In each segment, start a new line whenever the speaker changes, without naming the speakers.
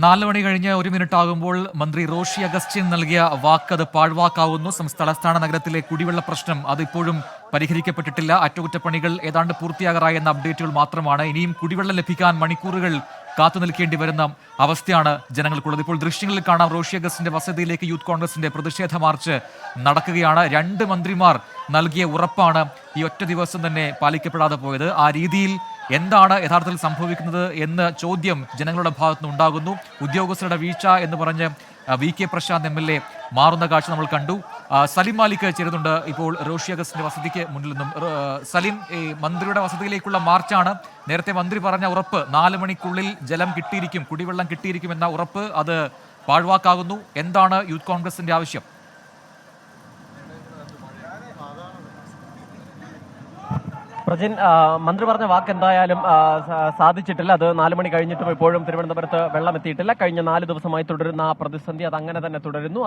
4 മണി കഴിഞ്ഞ് 1 മിനിറ്റ് ആകുമ്പോൾ മന്ത്രി റോഷി അഗസ്റ്റിൻ നൽകിയ വാക്ക് അത് പാഴ്വാക്കാവുന്നു. തലസ്ഥാന നഗരത്തിലെ കുടിവെള്ള പ്രശ്നം അതിപ്പോഴും പരിഹരിക്കപ്പെട്ടിട്ടില്ല. അറ്റകുറ്റപ്പണികൾ ഏതാണ്ട് പൂർത്തിയാകാറായി എന്ന അപ്ഡേറ്റുകൾ മാത്രമാണ്. ഇനിയും കുടിവെള്ളം ലഭിക്കാൻ മണിക്കൂറുകൾ കാത്തു നിൽക്കേണ്ടി വരുന്ന അവസ്ഥയാണ് ജനങ്ങൾക്കുള്ളത്. ഇപ്പോൾ ദൃശ്യങ്ങളിൽ കാണാം, റോഷി അഗസ്റ്റിന്റെ വസതിയിലേക്ക് യൂത്ത് കോൺഗ്രസിന്റെ പ്രതിഷേധ മാർച്ച് നടക്കുകയാണ്. 2 മന്ത്രിമാർ നൽകിയ ഉറപ്പാണ് ഈ ഒറ്റ ദിവസം തന്നെ പാലിക്കപ്പെടാതെ പോയത്. ആ രീതിയിൽ എന്താണ് യഥാർത്ഥത്തിൽ സംഭവിക്കുന്നത് എന്ന ചോദ്യം ജനങ്ങളുടെ ഭാഗത്തുനിന്ന് ഉണ്ടാകുന്നു. ഉദ്യോഗസ്ഥരുടെ വീഴ്ച എന്ന് പറഞ്ഞ് VK പ്രശാന്ത് MLA മാറുന്ന കാഴ്ച നമ്മൾ കണ്ടു. സലിം മാലിക് ചേരുന്നുണ്ട് ഇപ്പോൾ റോഷി അഗസ്റ്റിന്റെ വസതിക്ക് മുന്നിൽ നിന്നും. സലിം, ഈ മന്ത്രിയുടെ വസതിയിലേക്കുള്ള മാർച്ചാണ്. നേരത്തെ മന്ത്രി പറഞ്ഞ ഉറപ്പ് 4 മണിക്കുള്ളിൽ ജലം കിട്ടിയിരിക്കും, കുടിവെള്ളം കിട്ടിയിരിക്കും എന്ന ഉറപ്പ് അത് പാഴ്വാക്കാകുന്നു. എന്താണ് യൂത്ത് കോൺഗ്രസിന്റെ ആവശ്യം?
പ്രജിൻ, മന്ത്രി പറഞ്ഞ വാക്ക് എന്തായാലും സാധിച്ചിട്ടില്ല. അത് 4 മണി കഴിഞ്ഞിട്ടും ഇപ്പോഴും തിരുവനന്തപുരത്ത് വെള്ളം എത്തിയിട്ടില്ല. കഴിഞ്ഞ 4 ദിവസമായി തുടരുന്ന ആ പ്രതിസന്ധി അത് അങ്ങനെ തന്നെ തുടരുന്നു.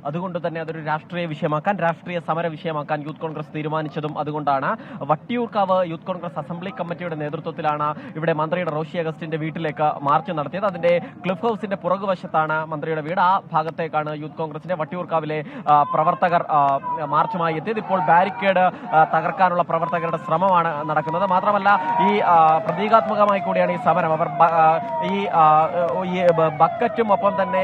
അതുകൊണ്ട് തന്നെ അതൊരു രാഷ്ട്രീയ വിഷയമാക്കാൻ, രാഷ്ട്രീയ സമര വിഷയമാക്കാൻ യൂത്ത് കോൺഗ്രസ് തീരുമാനിച്ചതും അതുകൊണ്ടാണ്. വട്ടിയൂർക്കാവ് യൂത്ത് കോൺഗ്രസ് അസംബ്ലി കമ്മിറ്റിയുടെ നേതൃത്വത്തിലാണ് ഇവിടെ മന്ത്രിയുടെ റോഷി അഗസ്റ്റിന്റെ വീട്ടിലേക്ക് മാർച്ച് നടത്തിയത്. അതിന്റെ ക്ലിഫ് ഹൗസിന്റെ പുറകുവശത്താണ് മന്ത്രിയുടെ വീട്. ആ ഭാഗത്തേക്കാണ് യൂത്ത് കോൺഗ്രസിന്റെ വട്ടിയൂർക്കാവിലെ പ്രവർത്തകർ മാർച്ചുമായി എത്തിയത്. ഇപ്പോൾ ബാരിക്കേഡ് തകർക്കാനുള്ള പ്രവർത്തകരുടെ ശ്രമമാണ് നടക്കുന്നത്. മാത്രമല്ല, ഈ പ്രതീകാത്മകമായി കൂടിയാണ് ഈ സമരം. അവർ ഈ ബക്കറ്റും ഒപ്പം തന്നെ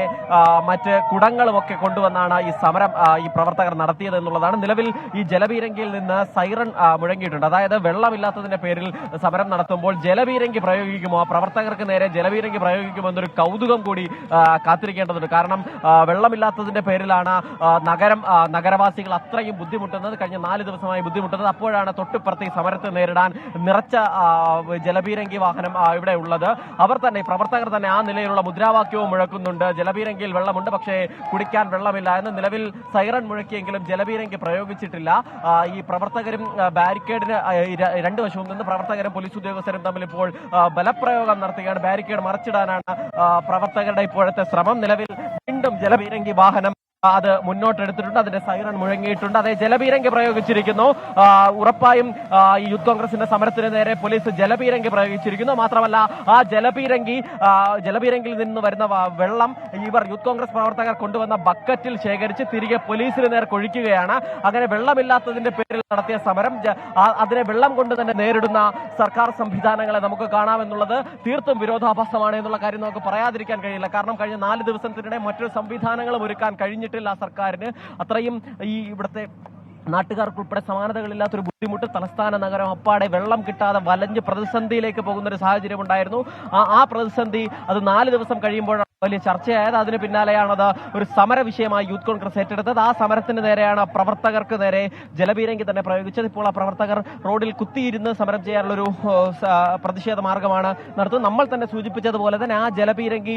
മറ്റ് കുടങ്ങളും ഒക്കെ കൊണ്ടുവന്നാണ് ഈ സമരം ഈ പ്രവർത്തകർ നടത്തിയത് എന്നുള്ളതാണ്. നിലവിൽ ഈ ജലപീരങ്കിയിൽ നിന്ന് സൈറൺ മുഴങ്ങിയിട്ടുണ്ട്. അതായത് വെള്ളമില്ലാത്തതിന്റെ പേരിൽ സമരം നടത്തുമ്പോൾ ജലപീരങ്കി പ്രയോഗിക്കുമോ, പ്രവർത്തകർക്ക് നേരെ ജലപീരങ്കി പ്രയോഗിക്കുമോ എന്നൊരു കൗതുകം കൂടി കാത്തിരിക്കേണ്ടതുണ്ട്. കാരണം വെള്ളമില്ലാത്തതിന്റെ പേരിലാണ് നഗരവാസികൾ അത്രയും ബുദ്ധിമുട്ടുന്നത്, കഴിഞ്ഞ 4 ദിവസമായി ബുദ്ധിമുട്ടുന്നത്. അപ്പോഴാണ് തൊട്ടിപ്പുറത്ത് ഈ സമരത്തെ നേരിടാൻ നിറച്ച ജലപീരങ്കി വാഹനം ഇവിടെ ഉള്ളത്. പ്രവർത്തകർ തന്നെ ആ നിലയിലുള്ള മുദ്രാവാക്യവും മുഴക്കുന്നുണ്ട്. ജലപീരങ്കിയിൽ വെള്ളമുണ്ട്, പക്ഷേ കുടിക്കാൻ വെള്ളമില്ല എന്ന്. നിലവിൽ സൈറൺ മുഴക്കിയെങ്കിലും ജലപീരങ്കി പ്രയോഗിച്ചിട്ടില്ല. ഈ പ്രവർത്തകരും ബാരിക്കേഡിന് 2 വശവും നിന്ന് പ്രവർത്തകരും പോലീസ് ഉദ്യോഗസ്ഥരും തമ്മിൽ ഇപ്പോൾ ബലപ്രയോഗം നടത്തുകയാണ്. ബാരിക്കേഡ് മറിച്ചിടാനാണ് പ്രവർത്തകരുടെ ഇപ്പോഴത്തെ ശ്രമം. നിലവിൽ വീണ്ടും ജലപീരങ്കി വാഹനം അത് മുന്നോട്ടെടുത്തിട്ടുണ്ട്. അതിന്റെ സൈറൺ മുഴങ്ങിയിട്ടുണ്ട്. അതേ ജലപീരങ്കി പ്രയോഗിച്ചിരിക്കുന്നു. ഉറപ്പായും ഈ യൂത്ത് കോൺഗ്രസിന്റെ സമരത്തിന് നേരെ പോലീസ് ജലപീരങ്കി പ്രയോഗിച്ചിരിക്കുന്നു. മാത്രമല്ല, ആ ജലപീരങ്കിയിൽ നിന്ന് വരുന്ന വെള്ളം യൂത്ത് കോൺഗ്രസ് പ്രവർത്തകർ കൊണ്ടുവന്ന ബക്കറ്റിൽ ശേഖരിച്ച് തിരികെ പോലീസിന് നേരെ ഒഴിക്കുകയാണ്. അങ്ങനെ വെള്ളമില്ലാത്തതിന്റെ പേരിൽ നടത്തിയ സമരം അതിനെ വെള്ളം കൊണ്ട് തന്നെ നേരിടുന്ന സർക്കാർ സംവിധാനങ്ങളെ നമുക്ക് കാണാമെന്നുള്ളത് തീർത്തും വിരോധാഭാസമാണ് എന്നുള്ള കാര്യം നമുക്ക് പറയാതിരിക്കാൻ കഴിയില്ല. കാരണം കഴിഞ്ഞ 4 ദിവസത്തിനിടെ മറ്റൊരു സംവിധാനങ്ങളും ഒരുക്കാൻ കഴിഞ്ഞിട്ടില്ല സർക്കാരിന്. അത്രയും ഈ ഇവിടുത്തെ നാട്ടുകാർക്കുൾപ്പെടെ സമാനതകളില്ലാത്തൊരു ബുദ്ധിമുട്ട്. തലസ്ഥാന നഗരം അപ്പാടെ വെള്ളം കിട്ടാതെ വലഞ്ഞ് പ്രതിസന്ധിയിലേക്ക് പോകുന്ന ഒരു സാഹചര്യം ഉണ്ടായിരുന്നു. ആ പ്രതിസന്ധി അത് 4 ദിവസം കഴിയുമ്പോഴാണ് വലിയ ചർച്ചയായത്. അതിന് പിന്നാലെയാണത് ഒരു സമര വിഷയമായി യൂത്ത് കോൺഗ്രസ് ഏറ്റെടുത്തത്. ആ സമരത്തിന് നേരെയാണ് പ്രവർത്തകർക്ക് നേരെ ജലപീരങ്കി തന്നെ പ്രയോഗിച്ചത്. ഇപ്പോൾ ആ പ്രവർത്തകർ റോഡിൽ കുത്തിയിരുന്ന് സമരം ചെയ്യാനുള്ളൊരു പ്രതിഷേധ മാർഗമാണ് നടത്തുന്നത്. നമ്മൾ തന്നെ സൂചിപ്പിച്ചതുപോലെ തന്നെ ആ ജലപീരങ്കി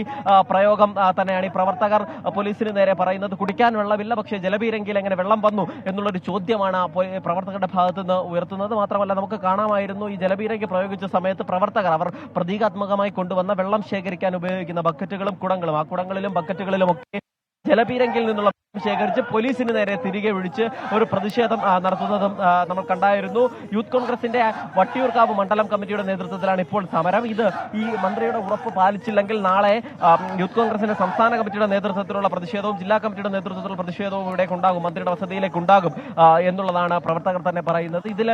പ്രയോഗം തന്നെയാണ് ഈ പ്രവർത്തകർ പോലീസിന് നേരെ പറയുന്നത്. കുടിക്കാൻ വെള്ളമില്ല, പക്ഷേ ജലപീരങ്കിയിൽ എങ്ങനെ വെള്ളം വന്നു എന്നുള്ളൊരു ചോദ്യമാണ് പ്രവർത്തകരുടെ ഭാഗത്തു നിന്ന് ഉയർത്തുന്നത്. മാത്രമല്ല, നമുക്ക് കാണാമായിരുന്നു ഈ ജലപീരങ്കി പ്രയോഗിച്ച സമയത്ത് പ്രവർത്തകർ അവർ പ്രതീകാത്മകമായി കൊണ്ടുവന്ന വെള്ളം ശേഖരിക്കാൻ ഉപയോഗിക്കുന്ന ബക്കറ്റുകളും ആ കുടങ്ങളിലും ബക്കറ്റുകളിലും ഒക്കെ ജലപീരങ്കിയിൽ നിന്നുള്ള ശേഖരിച്ച് പോലീസിന് നേരെ തിരികെ വിളിച്ച് ഒരു പ്രതിഷേധം നടത്തുന്നതും നമ്മൾ കണ്ടായിരുന്നു. യൂത്ത് കോൺഗ്രസിന്റെ വട്ടിയൂർക്കാവ് മണ്ഡലം കമ്മിറ്റിയുടെ നേതൃത്വത്തിലാണ് ഇപ്പോൾ സമരം. ഈ മന്ത്രിയുടെ ഉറപ്പ് പാലിച്ചില്ലെങ്കിൽ നാളെ യൂത്ത് കോൺഗ്രസിന്റെ സംസ്ഥാന കമ്മിറ്റിയുടെ നേതൃത്വത്തിലുള്ള പ്രതിഷേധവും ജില്ലാ കമ്മിറ്റിയുടെ നേതൃത്വത്തിലുള്ള പ്രതിഷേധവും ഇവിടെ ഉണ്ടാകും, മന്ത്രിയുടെ വസതിയിലേക്ക് ഉണ്ടാകും എന്നുള്ളതാണ് പ്രവർത്തകർ തന്നെ പറയുന്നത്. ഇതിൽ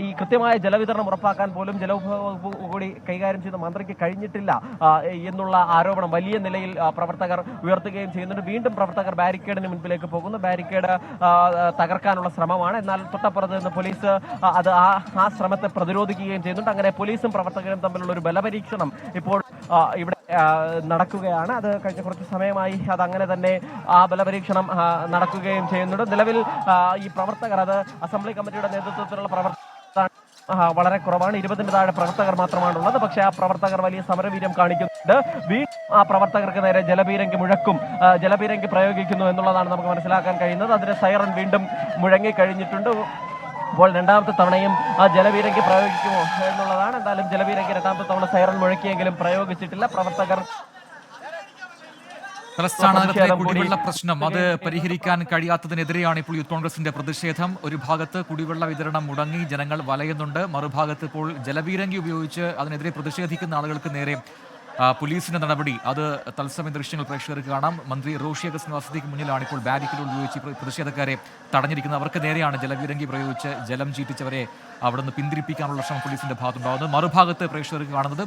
ഈ കൃത്യമായ ജലവിതരണം ഉറപ്പാക്കാൻ പോലും ജലവിഭവ കൂടി കൈകാര്യം ചെയ്ത മന്ത്രിക്ക് കഴിഞ്ഞിട്ടില്ല എന്നുള്ള ആരോപണം വലിയ നിലയിൽ പ്രവർത്തകർ ഉയർത്തുകയും ചെയ്യുന്നുണ്ട്. വീണ്ടും പ്രവർത്തകർ ബാരിക്കേഡിന് മുൻപിലേക്ക് പോകുന്നു. ബാരിക്കേഡ് തകർക്കാനുള്ള ശ്രമമാണ്. എന്നാൽ തൊട്ടപ്പുറത്ത് നിന്ന് പോലീസ് ആ ശ്രമത്തെ പ്രതിരോധിക്കുകയും ചെയ്യുന്നുണ്ട്. അങ്ങനെ പോലീസും പ്രവർത്തകരും തമ്മിലുള്ള ഒരു ബലപരീക്ഷണം ഇപ്പോൾ ഇവിടെ നടക്കുകയാണ്. അത് കഴിഞ്ഞ കുറച്ച് സമയമായി അതങ്ങനെ തന്നെ ആ ബലപരീക്ഷണം നടക്കുകയും ചെയ്യുന്നുണ്ട്. നിലവിൽ ഈ പ്രവർത്തകർ അത് അസംബ്ലി കമ്മിറ്റിയുടെ നേതൃത്വത്തിലുള്ള പ്രവർത്തകർ വളരെ കുറവാണ്. 20-ന് താഴെ പ്രവർത്തകർ മാത്രമാണുള്ളത്. പക്ഷേ ആ പ്രവർത്തകർ വലിയ സമരവീര്യം കാണിക്കുന്നുണ്ട്. ആ പ്രവർത്തകർക്ക് നേരെ ജലപീരങ്കി പ്രയോഗിക്കുന്നു എന്നുള്ളതാണ് നമുക്ക് മനസ്സിലാക്കാൻ കഴിയുന്നത്. അതിന്റെ സൈറൺ വീണ്ടും മുഴങ്ങി കഴിഞ്ഞിട്ടുണ്ട്. അപ്പോൾ 2ാമത്തെ തവണയും ആ ജലപീരങ്കി പ്രയോഗിക്കുമോ എന്നുള്ളതാണ്. എന്തായാലും ജലപീരങ്കി 2ാമത്തെ തവണ സൈറൺ മുഴക്കിയെങ്കിലും പ്രയോഗിച്ചിട്ടില്ല. പ്രവർത്തകർ
തലസ്ഥാന നഗരത്തിലെ കുടിവെള്ള പ്രശ്നം അത് പരിഹരിക്കാൻ കഴിയാത്തതിനെതിരെയാണ് ഇപ്പോൾ യൂത്ത് കോൺഗ്രസിന്റെ പ്രതിഷേധം. ഒരു ഭാഗത്ത് കുടിവെള്ള വിതരണം മുടങ്ങി ജനങ്ങൾ വലയുന്നുണ്ട്, മറുഭാഗത്ത് ഇപ്പോൾ ജലപീരങ്കി ഉപയോഗിച്ച് അതിനെതിരെ പ്രതിഷേധിക്കുന്ന ആളുകൾക്ക് നേരെ പോലീസിന്റെ നടപടി അത് തത്സമയ ദൃശ്യങ്ങൾ പ്രേക്ഷകർക്ക് കാണാം. മന്ത്രി റോഷി അഗസ്റ്റിൻ വസതിക്ക് മുന്നിലാണ് ഇപ്പോൾ ബാരിക്കേഡ് ഉപയോഗിച്ച് പ്രതിഷേധക്കാരെ തടഞ്ഞിരിക്കുന്നത്. അവർക്ക് നേരെയാണ് ജലപീരങ്കി പ്രയോഗിച്ച് ജലം ചീറ്റിച്ചവരെ അവിടെ നിന്ന് പിന്തിരിപ്പിക്കാനുള്ള ശ്രമം പോലീസിന്റെ ഭാഗത്തുണ്ടാകുന്നത്. മറുഭാഗത്ത് പ്രേക്ഷകർക്ക് കാണുന്നത്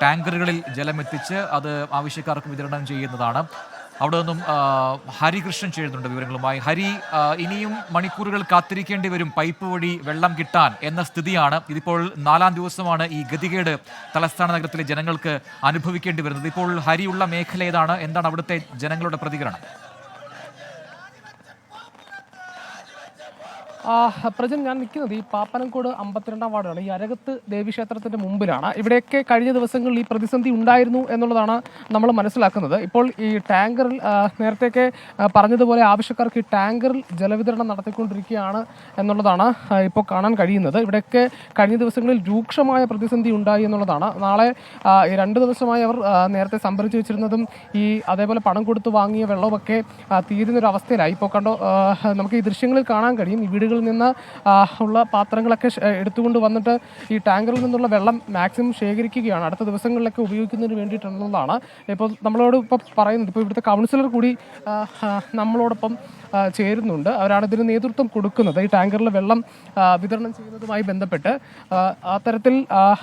ടാങ്കറുകളിൽ ജലം എത്തിച്ച് അത് ആവശ്യക്കാർക്ക് വിതരണം ചെയ്യുന്നതാണ്. അവിടെ നിന്നും ഹരികൃഷ്ണൻ ചേരുന്നുണ്ട് വിവരങ്ങളുമായി. ഹരി, ഇനിയും മണിക്കൂറുകൾ കാത്തിരിക്കേണ്ടി വരും പൈപ്പ് വഴി വെള്ളം കിട്ടാൻ എന്ന സ്ഥിതിയാണ്. ഇതിപ്പോൾ 4ാം ദിവസമാണ് ഈ ഗതികേട് തലസ്ഥാന നഗരത്തിലെ ജനങ്ങൾക്ക് അനുഭവിക്കേണ്ടി വരുന്നത്. ഇപ്പോൾ ഹരിയുള്ള മേഖല ഏതാണ്? എന്താണ് അവിടുത്തെ ജനങ്ങളുടെ പ്രതികരണം?
പ്രജൻ, ഞാൻ നിൽക്കുന്നത് ഈ പാപ്പനംകോട് 52ാം വാർഡാണ്. ഈ അരകത്ത് ദേവീക്ഷേത്രത്തിന്റെ മുമ്പിലാണ്. ഇവിടെയൊക്കെ കഴിഞ്ഞ ദിവസങ്ങളിൽ ഈ പ്രതിസന്ധി ഉണ്ടായിരുന്നു എന്നുള്ളതാണ് നമ്മൾ മനസ്സിലാക്കുന്നത്. ഇപ്പോൾ ഈ ടാങ്കറിൽ നേരത്തെയൊക്കെ പറഞ്ഞതുപോലെ ആവശ്യക്കാർക്ക് ഈ ടാങ്കറിൽ ജലവിതരണം നടത്തിക്കൊണ്ടിരിക്കുകയാണ് എന്നുള്ളതാണ് ഇപ്പോൾ കാണാൻ കഴിയുന്നത്. ഇവിടെയൊക്കെ കഴിഞ്ഞ ദിവസങ്ങളിൽ രൂക്ഷമായ പ്രതിസന്ധി ഉണ്ടായി എന്നുള്ളതാണ്. നാളെ 2 ദിവസമായി അവർ നേരത്തെ സംഭരിച്ചു വെച്ചിരുന്നതും ഈ അതേപോലെ പണം കൊടുത്ത് വാങ്ങിയ വെള്ളമൊക്കെ തീരുന്നൊരു അവസ്ഥയിലായി. ഇപ്പോൾ കണ്ടോ, നമുക്ക് ഈ ദൃശ്യങ്ങളിൽ കാണാൻ കഴിയും. ഈ വീടുകളിൽ നിന്ന് ഉള്ള പാത്രങ്ങളൊക്കെ എടുത്തുകൊണ്ട് വന്നിട്ട് ഈ ടാങ്കറിൽ നിന്നുള്ള വെള്ളം മാക്സിമം ശേഖരിക്കുകയാണ്. അടുത്ത ദിവസങ്ങളിലൊക്കെ ഉപയോഗിക്കുന്നതിന് വേണ്ടിയിട്ടുള്ളതാണ് ഇപ്പോൾ നമ്മളോട് പറയുന്നത്. ഇപ്പോൾ ഇവിടുത്തെ കൗൺസിലർ കൂടി നമ്മളോടൊപ്പം ചേരുന്നുണ്ട്. അവരാണ് ഇതിന് നേതൃത്വം കൊടുക്കുന്നത്. ഈ ടാങ്കറിൽ വെള്ളം വിതരണം ചെയ്യുന്നതുമായി ബന്ധപ്പെട്ട് അത്തരത്തിൽ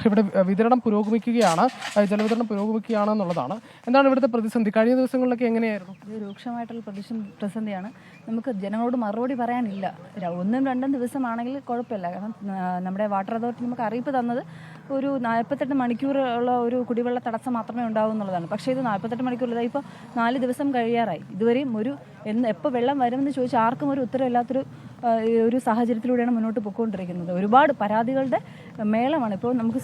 ഇവിടെ വിതരണം പുരോഗമിക്കുകയാണ്, ജലവിതരണം പുരോഗമിക്കുകയാണ് എന്നുള്ളതാണ്. എന്താണ് ഇവിടുത്തെ പ്രതിസന്ധി? കഴിഞ്ഞ ദിവസങ്ങളിലൊക്കെ എങ്ങനെയായിരുന്നു?
രൂക്ഷമായിട്ടുള്ള പ്രതിസന്ധിയാണ്. നമുക്ക് ജനങ്ങളോട് മറുപടി പറയാനില്ല. 1-2 ദിവസമാണെങ്കിൽ കുഴപ്പമില്ല. കാരണം നമ്മുടെ വാട്ടർ അതോറിറ്റി നമുക്ക് അറിയിപ്പ് തന്നത് ഒരു 48 മണിക്കൂറുള്ള ഒരു കുടിവെള്ള തടസ്സം മാത്രമേ ഉണ്ടാവൂ എന്നുള്ളതാണ്. പക്ഷേ ഇത് 48 മണിക്കൂർ ഇപ്പോൾ 4 ദിവസം കഴിയാറായി. ഇതുവരെയും എപ്പോൾ വെള്ളം വരുമെന്ന് ചോദിച്ചാൽ ആർക്കും ഒരു ഉത്തരവില്ലാത്തൊരു ഒരു സാഹചര്യത്തിലൂടെയാണ് മുന്നോട്ട് പോയിക്കൊണ്ടിരിക്കുന്നത്. ഒരുപാട് പരാതികളുടെ മേളമാണ്. ഇപ്പോൾ നമുക്ക്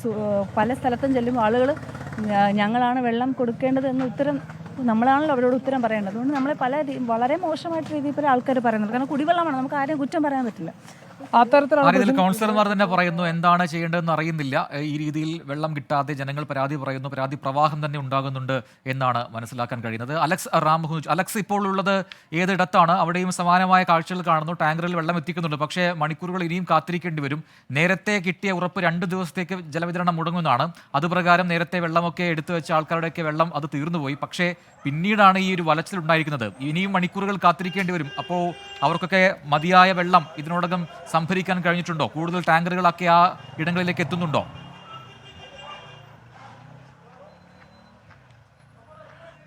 പല സ്ഥലത്തും ചെല്ലുമ്പോൾ ആളുകൾ ഞങ്ങളാണ് വെള്ളം കൊടുക്കേണ്ടത് എന്ന ഉത്തരം നമ്മളാണല്ലോ അവരോട് ഉത്തരം പറയേണ്ടത്. അതുകൊണ്ട് നമ്മളെ വളരെ മോശമായിട്ട് രീതിയിൽ പല ആൾക്കാർ പറയുന്നത്. കാരണം കുടിവെള്ളമാണ്, നമുക്ക് ആരെയും കുറ്റം പറയാൻ പറ്റില്ല.
കൗൺസിലർമാർ തന്നെ പറയുന്നു എന്താണ് ചെയ്യേണ്ടതെന്ന് അറിയുന്നില്ല. ഈ രീതിയിൽ വെള്ളം കിട്ടാതെ ജനങ്ങൾ പരാതി പറയുന്നു, പരാതി പ്രവാഹം തന്നെ ഉണ്ടാകുന്നുണ്ട് എന്നാണ് മനസ്സിലാക്കാൻ കഴിയുന്നത്. അലക്സ് ഇപ്പോൾ ഉള്ളത് ഏതിടത്താണ്? അവിടെയും സമാനമായ കാഴ്ചകൾ കാണുന്നു. ടാങ്കറിൽ വെള്ളം എത്തിക്കുന്നുണ്ട്, പക്ഷേ മണിക്കൂറുകൾ ഇനിയും കാത്തിരിക്കേണ്ടി വരും. നേരത്തെ കിട്ടിയ ഉറപ്പ് 2 ദിവസത്തേക്ക് ജലവിതരണം മുടങ്ങുന്നതാണ്. അതുപ്രകാരം നേരത്തെ വെള്ളമൊക്കെ എടുത്തു വെച്ച ആൾക്കാരുടെയൊക്കെ വെള്ളം അത് തീർന്നുപോയി. പക്ഷേ പിന്നീടാണ് ഈ ഒരു വലച്ചിൽ ഉണ്ടായിരിക്കുന്നത്. ഇനിയും മണിക്കൂറുകൾ കാത്തിരിക്കേണ്ടി വരും. അപ്പോൾ അവർക്കൊക്കെ മതിയായ വെള്ളം ഇതിനോടകം സംഭരിക്കാൻ കഴിഞ്ഞിട്ടുണ്ടോ? കൂടുതൽ ടാങ്കറുകളൊക്കെ ആ ഇടങ്ങളിലേക്ക് എത്തുന്നുണ്ടോ?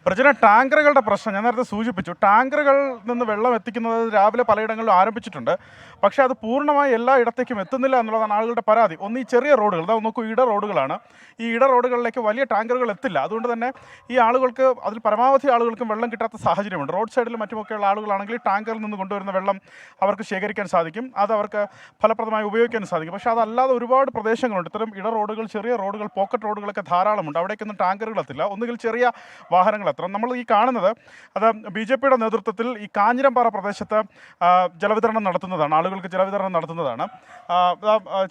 പ്രജന, ടാങ്കറുകളുടെ പ്രശ്നം ഞാൻ നേരത്തെ സൂചിപ്പിച്ചു. ടാങ്കറുകളിൽ നിന്ന് വെള്ളം എത്തിക്കുന്നത് രാവിലെ പലയിടങ്ങളിലും ആരംഭിച്ചിട്ടുണ്ട്. പക്ഷേ അത് പൂർണ്ണമായി എല്ലാ ഇടത്തേക്കും എത്തുന്നില്ല എന്നുള്ളതാണ് ആളുകളുടെ പരാതി. ഒന്ന് ഈ ചെറിയ റോഡുകൾ, അതായത് നോക്കൂ, ഇട റോഡുകളാണ്. ഈ ഇട റോഡുകളിലേക്ക് വലിയ ടാങ്കറുകൾ എത്തില്ല. അതുകൊണ്ട് തന്നെ ഈ ആളുകൾക്ക് അതിൽ പരമാവധി ആളുകൾക്കും വെള്ളം കിട്ടാത്ത സാഹചര്യമുണ്ട്. റോഡ് സൈഡിലും മറ്റുമൊക്കെയുള്ള ആളുകളാണെങ്കിൽ ടാങ്കറിൽ നിന്ന് കൊണ്ടുവരുന്ന വെള്ളം അവർക്ക് ശേഖരിക്കാൻ സാധിക്കും, അത് അവർക്ക് ഫലപ്രദമായി ഉപയോഗിക്കാൻ സാധിക്കും. പക്ഷേ അതല്ലാതെ ഒരുപാട് പ്രദേശങ്ങളുണ്ട്, ഇത്തരം ഇട റോഡുകൾ, ചെറിയ റോഡുകൾ, പോക്കറ്റ് റോഡുകളൊക്കെ ധാരാളമുണ്ട്. അവിടേക്കൊന്നും ടാങ്കറുകൾ എത്തില്ല. ഒന്നുകിൽ ചെറിയ വാഹനങ്ങൾ എത്തണം. നമ്മൾ ഈ കാണുന്നത് അത് BJP-യുടെ നേതൃത്വത്തിൽ ഈ കാഞ്ഞിരംപാറ പ്രദേശത്ത് ജലവിതരണം നടത്തുന്നതാണ്, ആളുകൾക്ക് ജലവിതരണം നടത്തുന്നതാണ്.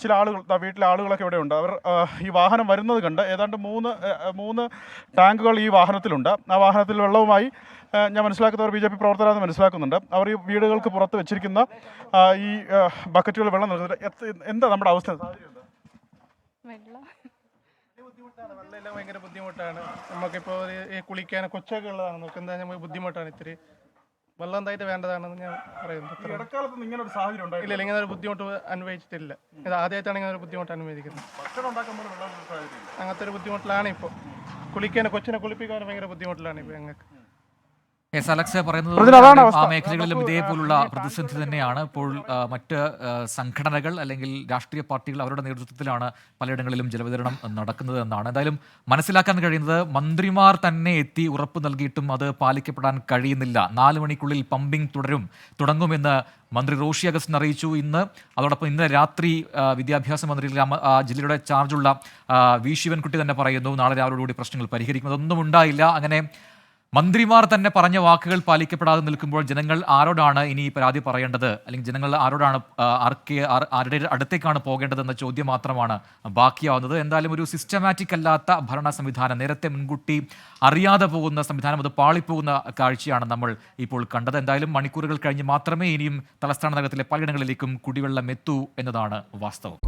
ചില ആളുകൾ, വീട്ടിലെ ആളുകളൊക്കെ ഇവിടെ ഉണ്ട്. അവർ ഈ വാഹനം വരുന്നത് കണ്ട് ഏതാണ്ട് 3 ടാങ്കുകൾ ഈ വാഹനത്തിലുണ്ട്. ആ വാഹനത്തിൽ വെള്ളവുമായി ഞാൻ മനസ്സിലാക്കുന്നവർ BJP പ്രവർത്തകരാണെന്ന് മനസ്സിലാക്കുന്നുണ്ട്. അവർ ഈ വീടുകൾക്ക് പുറത്ത് വെച്ചിരിക്കുന്ന ഈ ബക്കറ്റുകൾ വെള്ളം നൽകുന്നുണ്ട്. എന്താ നമ്മുടെ അവസ്ഥ?
വെള്ളമെല്ലാം ഭയങ്കര ബുദ്ധിമുട്ടാണ്. നമുക്കിപ്പോൾ കുളിക്കാൻ കൊച്ചൊക്കെ ഉള്ളതാണ്. നമുക്ക് എന്താ നമുക്ക് ബുദ്ധിമുട്ടാണ്. ഇത്തിരി വെള്ളം എന്തായിട്ട് വേണ്ടതാണെന്ന് ഞാൻ പറയുന്നത്. ഇല്ല, ഇങ്ങനെ ഒരു ബുദ്ധിമുട്ട് അനുഭവിച്ചിട്ടില്ല. ഇത് ആദ്യമായിട്ടാണ് ഇങ്ങനെ ഒരു ബുദ്ധിമുട്ട് അനുഭവിക്കുന്നത്. അങ്ങനത്തെ ഒരു ബുദ്ധിമുട്ടിലാണ് ഇപ്പോൾ. കുളിക്കാൻ, കൊച്ചിനെ കുളിപ്പിക്കാൻ ഭയങ്കര ബുദ്ധിമുട്ടിലാണ് ഇപ്പോൾ ഞങ്ങൾക്ക്.
അലക്സ് പറയുന്നത് ആ മേഖലകളിലും ഇതേപോലുള്ള പ്രതിസന്ധി തന്നെയാണ്. ഇപ്പോൾ മറ്റ് സംഘടനകൾ അല്ലെങ്കിൽ രാഷ്ട്രീയ പാർട്ടികൾ അവരുടെ നേതൃത്വത്തിലാണ് പലയിടങ്ങളിലും ജലവിതരണം നടക്കുന്നത് എന്നാണ്. എന്തായാലും മനസ്സിലാക്കാൻ കഴിയുന്നത് മന്ത്രിമാർ തന്നെ എത്തി ഉറപ്പ് നൽകിയിട്ടും അത് പാലിക്കപ്പെടാൻ കഴിയുന്നില്ല. 4 മണിക്കുള്ളിൽ പമ്പിംഗ് തുടങ്ങുമെന്ന് മന്ത്രി റോഷി അഗസ്റ്റിൻ അറിയിച്ചു. അതോടൊപ്പം ഇന്നലെ രാത്രി വിദ്യാഭ്യാസ മന്ത്രി ജില്ലയുടെ ചാർജുള്ള വി ശിവൻകുട്ടി തന്നെ പറയുന്നു നാളെ രാവിലെയോടുകൂടി പ്രശ്നങ്ങൾ പരിഹരിക്കുന്നതൊന്നും ഉണ്ടായില്ല. അങ്ങനെ മന്ത്രിമാർ തന്നെ പറഞ്ഞ വാക്കുകൾ പാലിക്കപ്പെടാതെ നിൽക്കുമ്പോൾ ജനങ്ങൾ ആരോടാണ് ഇനി പരാതി പറയേണ്ടത്, അല്ലെങ്കിൽ ജനങ്ങൾ ആരോടാണ് ആരുടെ അടുത്തേക്കാണ് പോകേണ്ടതെന്ന ചോദ്യം മാത്രമാണ് ബാക്കിയാവുന്നത്. എന്തായാലും ഒരു സിസ്റ്റമാറ്റിക് അല്ലാത്ത ഭരണ സംവിധാനം, നേരത്തെ മുൻകൂട്ടി അറിയാതെ പോകുന്ന സംവിധാനം, അത് പാളിപ്പോകുന്ന കാഴ്ചയാണ് നമ്മൾ ഇപ്പോൾ കണ്ടത്. എന്തായാലും മണിക്കൂറുകൾ കഴിഞ്ഞ് മാത്രമേ ഇനിയും തലസ്ഥാന നഗരത്തിലെ പലയിടങ്ങളിലേക്കും കുടിവെള്ളം എത്തൂ എന്നതാണ് വാസ്തവം.